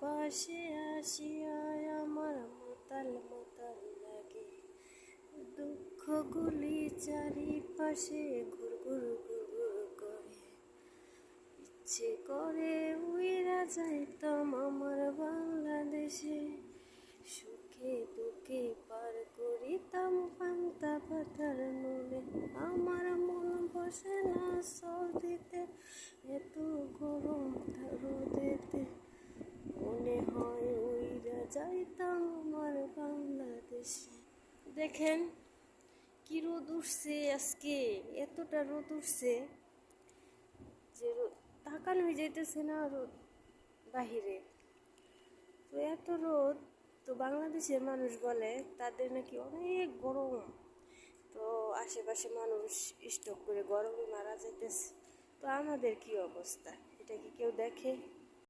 পাশে আসিয়ায় আমার মাতাল মাতাল লাগে, দুঃখগুলি চারিপাশে ঘুরঘুর ঘুরঘুর করে। ইচ্ছে করে উইরা যাইতাম আমার বাংলাদেশে, সুখে দুঃখে পার করিতাম পান্তা পাতার নলে। আমার মন বসে না সৌদিতে, এত গরম রোদেতে, মনে হয় উইরা যাইতাম আমার বাংলাদেশে। দেখেন কি রোদ উঠছে আজকে, এতটা রোদ উঠছে যে তাকানো হয়ে যাইতেছে না রোদ বাহিরে। তো এত রোদ, তো বাংলাদেশের মানুষ বলে তাদের নাকি অনেক গরম, তো আশেপাশে মানুষ স্টক করে গরমে মারা যাইতেছে। তো আমাদের কি অবস্থা, এটা কি কেউ দেখে?